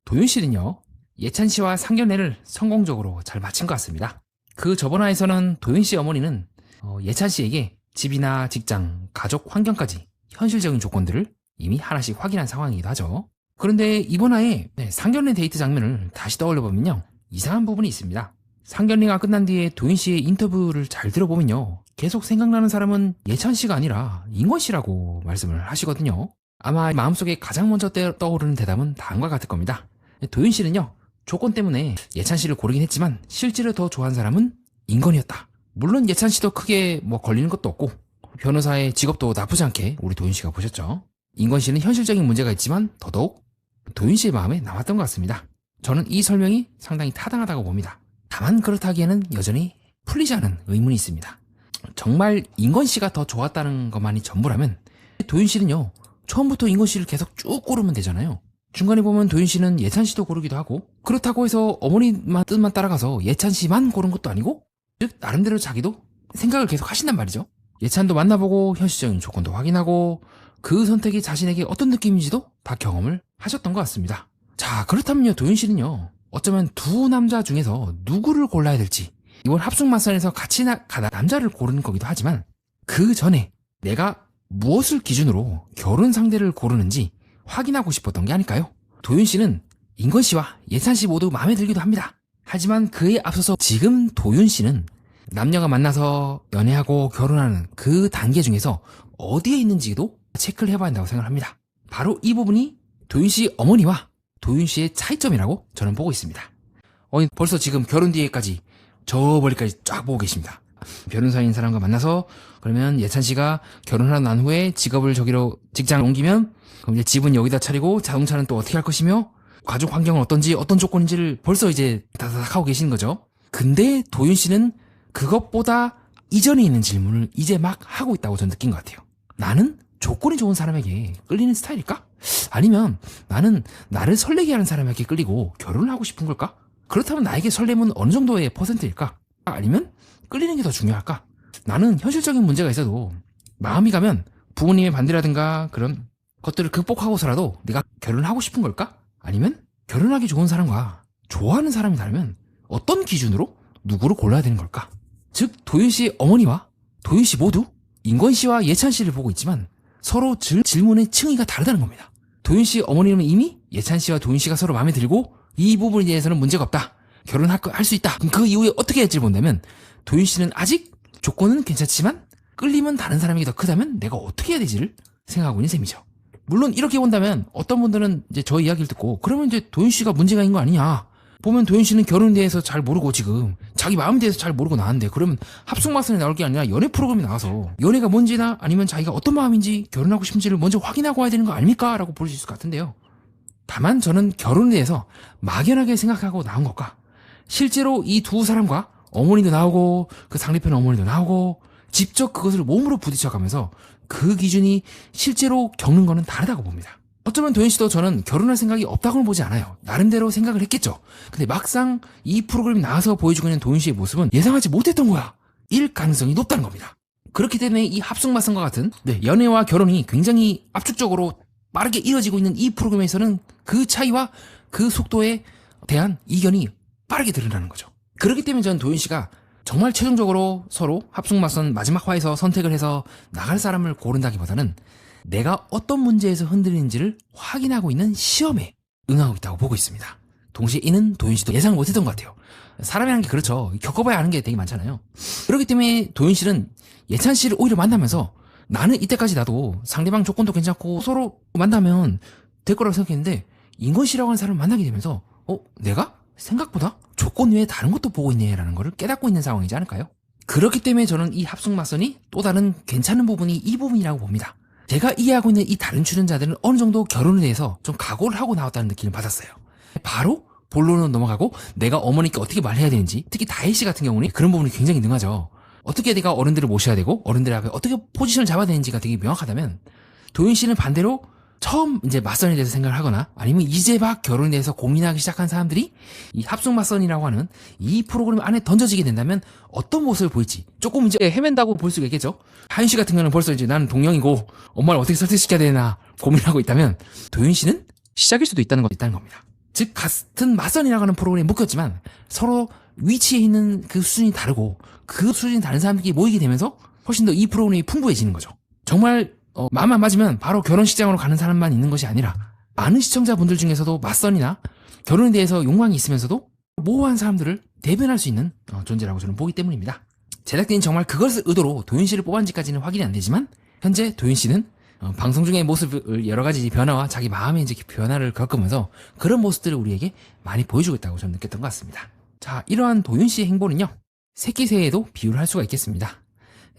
도윤 씨는요, 예찬 씨와 상견례를 성공적으로 잘 마친 것 같습니다. 그 저번 화에서는 도윤 씨 어머니는 예찬 씨에게 집이나 직장, 가족 환경까지 현실적인 조건들을 이미 하나씩 확인한 상황이기도 하죠. 그런데 이번 화에 상견례 데이트 장면을 다시 떠올려보면요, 이상한 부분이 있습니다. 상견례가 끝난 뒤에 도윤 씨의 인터뷰를 잘 들어보면요, 계속 생각나는 사람은 예찬 씨가 아니라 인권 씨라고 말씀을 하시거든요. 아마 마음속에 가장 먼저 떠오르는 대답은 다음과 같을 겁니다. 도윤 씨는요, 조건 때문에 예찬 씨를 고르긴 했지만 실제로 더 좋아하는 사람은 인건이었다. 물론 예찬 씨도 크게 걸리는 것도 없고 변호사의 직업도 나쁘지 않게 우리 도윤 씨가 보셨죠. 인건 씨는 현실적인 문제가 있지만 더더욱 도윤 씨의 마음에 남았던 것 같습니다. 저는 이 설명이 상당히 타당하다고 봅니다. 다만 그렇다기에는 여전히 풀리지 않은 의문이 있습니다. 정말 인건 씨가 더 좋았다는 것만이 전부라면 도윤 씨는요, 처음부터 인건 씨를 계속 쭉 고르면 되잖아요. 중간에 보면 도윤 씨는 예찬 씨도 고르기도 하고, 그렇다고 해서 어머니만 뜻만 따라가서 예찬 씨만 고른 것도 아니고, 즉 나름대로 자기도 생각을 계속 하신단 말이죠. 예찬도 만나보고 현실적인 조건도 확인하고 그 선택이 자신에게 어떤 느낌인지도 다 경험을 하셨던 것 같습니다. 자, 그렇다면요, 도윤 씨는요, 어쩌면 두 남자 중에서 누구를 골라야 될지, 이번 합숙마선에서 같이 가다 남자를 고르는 거기도 하지만 그 전에 내가 무엇을 기준으로 결혼 상대를 고르는지 확인하고 싶었던 게 아닐까요? 도윤 씨는 인건 씨와 예찬 씨 모두 마음에 들기도 합니다. 하지만 그에 앞서서 지금 도윤 씨는 남녀가 만나서 연애하고 결혼하는 그 단계 중에서 어디에 있는지도 체크를 해봐야 한다고 생각합니다. 바로 이 부분이 도윤 씨 어머니와 도윤 씨의 차이점이라고 저는 보고 있습니다. 벌써 지금 결혼 뒤에까지 저 멀리까지 쫙 보고 계십니다. 변호사인 사람과 만나서 그러면 예찬 씨가 결혼하고 난 후에 직업을 저기로 직장을 옮기면 그럼 이제 집은 여기다 차리고 자동차는 또 어떻게 할 것이며 가족 환경은 어떤지 어떤 조건인지를 벌써 이제 다닥 하고 계시는 거죠. 근데 도윤 씨는 그것보다 이전에 있는 질문을 이제 막 하고 있다고 저는 느낀 것 같아요. 나는 조건이 좋은 사람에게 끌리는 스타일일까? 아니면 나는 나를 설레게 하는 사람에게 끌리고 결혼을 하고 싶은 걸까? 그렇다면 나에게 설렘은 어느 정도의 퍼센트일까? 아니면 끌리는 게 더 중요할까? 나는 현실적인 문제가 있어도 마음이 가면 부모님의 반대라든가 그런 것들을 극복하고서라도 내가 결혼을 하고 싶은 걸까? 아니면 결혼하기 좋은 사람과 좋아하는 사람이 다르면 어떤 기준으로 누구를 골라야 되는 걸까? 즉 도윤 씨 어머니와 도윤 씨 모두 인건 씨와 예찬 씨를 보고 있지만 서로 질문의 층위가 다르다는 겁니다. 도윤 씨 어머니는 이미 예찬 씨와 도윤 씨가 서로 마음에 들고 이 부분에 대해서는 문제가 없다, 결혼할 수 있다. 그 이후에 어떻게 할지 본다면 도윤 씨는 아직 조건은 괜찮지만 끌림은 다른 사람에게 더 크다면 내가 어떻게 해야 되지를 생각하고 있는 셈이죠. 물론 이렇게 본다면 어떤 분들은 이제 저 이야기를 듣고 그러면 이제 도윤 씨가 문제가 있는 거 아니냐, 보면 도윤 씨는 결혼에 대해서 잘 모르고 지금 자기 마음에 대해서 잘 모르고 나왔는데 그러면 합숙마선에 나올 게 아니라 연애 프로그램에 나와서 연애가 뭔지나 아니면 자기가 어떤 마음인지 결혼하고 싶은지를 먼저 확인하고 와야 되는 거 아닙니까? 라고 볼 수 있을 것 같은데요. 다만 저는 결혼에 대해서 막연하게 생각하고 나온 것과 실제로 이 두 사람과 어머니도 나오고 그 상대편 어머니도 나오고 직접 그것을 몸으로 부딪혀가면서 그 기준이 실제로 겪는 거는 다르다고 봅니다. 어쩌면 도윤 씨도 저는 결혼할 생각이 없다고는 보지 않아요. 나름대로 생각을 했겠죠. 근데 막상 이 프로그램이 나와서 보여주고 있는 도윤 씨의 모습은 예상하지 못했던 거야 일 가능성이 높다는 겁니다. 그렇기 때문에 이 합숙마선과 같은 연애와 결혼이 굉장히 압축적으로 빠르게 이어지고 있는 이 프로그램에서는 그 차이와 그 속도에 대한 이견이 빠르게 드러나는 거죠. 그렇기 때문에 저는 도윤 씨가 정말 최종적으로 서로 합숙마선 마지막 화에서 선택을 해서 나갈 사람을 고른다기보다는 내가 어떤 문제에서 흔들리는지를 확인하고 있는 시험에 응하고 있다고 보고 있습니다. 동시에 이는 도윤 씨도 예상을 못했던 것 같아요. 사람이라는 게 그렇죠. 겪어봐야 아는 게 되게 많잖아요. 그렇기 때문에 도윤 씨는 예찬 씨를 오히려 만나면서 나는 이때까지 나도 상대방 조건도 괜찮고 서로 만나면 될 거라고 생각했는데 인건 씨라고 하는 사람을 만나게 되면서 내가 생각보다 조건 외에 다른 것도 보고 있네 라는 거를 깨닫고 있는 상황이지 않을까요? 그렇기 때문에 저는 이 합숙마선이 또 다른 괜찮은 부분이 이 부분이라고 봅니다. 제가 이해하고 있는 이 다른 출연자들은 어느 정도 결혼에 대해서 좀 각오를 하고 나왔다는 느낌을 받았어요. 바로 본론으로 넘어가고 내가 어머니께 어떻게 말해야 되는지, 특히 다혜 씨 같은 경우는 그런 부분이 굉장히 능하죠. 어떻게 내가 어른들을 모셔야 되고 어른들 앞에 어떻게 포지션을 잡아야 되는지가 되게 명확하다면 도윤 씨는 반대로 처음 이제 맞선에 대해서 생각을 하거나 아니면 이제 막 결혼에 대해서 고민하기 시작한 사람들이 이 합숙맞선이라고 하는 이 프로그램 안에 던져지게 된다면 어떤 모습을 보일지 조금 이제 헤맨다고 볼 수가 있겠죠. 하윤 씨 같은 경우는 벌써 이제 나는 동령이고 엄마를 어떻게 설득시켜야 되나 고민하고 있다면 도윤 씨는 시작일 수도 있다는 겁니다. 즉 같은 맞선이라고 하는 프로그램에 묶였지만 서로 위치에 있는 그 수준이 다르고 그 수준이 다른 사람들이 모이게 되면서 훨씬 더 이 프로그램이 풍부해지는 거죠. 정말 마음만 맞으면 바로 결혼식장으로 가는 사람만 있는 것이 아니라 많은 시청자분들 중에서도 맞선이나 결혼에 대해서 욕망이 있으면서도 모호한 사람들을 대변할 수 있는 존재라고 저는 보기 때문입니다. 제작진이 정말 그것을 의도로 도윤씨를 뽑았는지까지는 확인이 안 되지만 현재 도윤씨는 방송 중의 모습을 여러 가지 변화와 자기 마음의 이제 변화를 겪으면서 그런 모습들을 우리에게 많이 보여주고 있다고 저는 느꼈던 것 같습니다. 자, 이러한 도윤씨의 행보는요, 새끼새에도 비유를 할 수가 있겠습니다.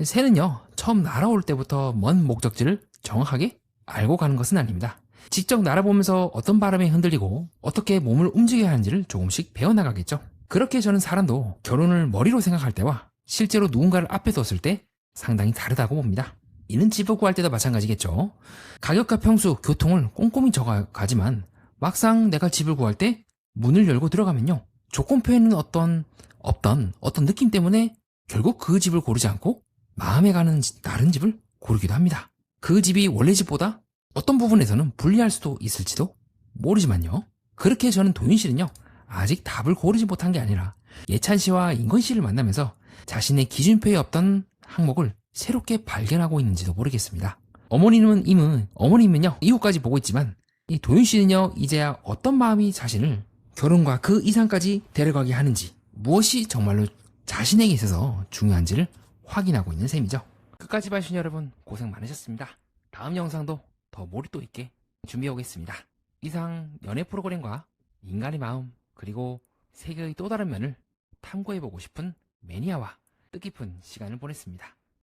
새는요, 처음 날아올 때부터 먼 목적지를 정확하게 알고 가는 것은 아닙니다. 직접 날아보면서 어떤 바람에 흔들리고 어떻게 몸을 움직여야 하는지를 조금씩 배워나가겠죠. 그렇게 저는 사람도 결혼을 머리로 생각할 때와 실제로 누군가를 앞에 뒀을 때 상당히 다르다고 봅니다. 이는 집을 구할 때도 마찬가지겠죠. 가격과 평수, 교통을 꼼꼼히 적어가지만 막상 내가 집을 구할 때 문을 열고 들어가면요, 조건표에 있는 어떤 느낌 때문에 결국 그 집을 고르지 않고 마음에 가는 다른 집을 고르기도 합니다. 그 집이 원래 집보다 어떤 부분에서는 불리할 수도 있을지도 모르지만요. 그렇게 저는 도윤씨는요, 아직 답을 고르지 못한 게 아니라 예찬씨와 인건씨를 만나면서 자신의 기준표에 없던 항목을 새롭게 발견하고 있는지도 모르겠습니다. 어머님은요, 이후까지 보고 있지만 이 도윤씨는요, 이제야 어떤 마음이 자신을 결혼과 그 이상까지 데려가게 하는지, 무엇이 정말로 자신에게 있어서 중요한지를 확인하고 있는 셈이죠. 끝까지 봐주신 여러분 고생 많으셨습니다. 다음 영상도 더 몰입도 있게 준비해 오겠습니다. 이상 연애 프로그램과 인간의 마음, 그리고 세계의 또 다른 면을 탐구해보고 싶은 매니아와 뜻깊은 시간을 보냈습니다.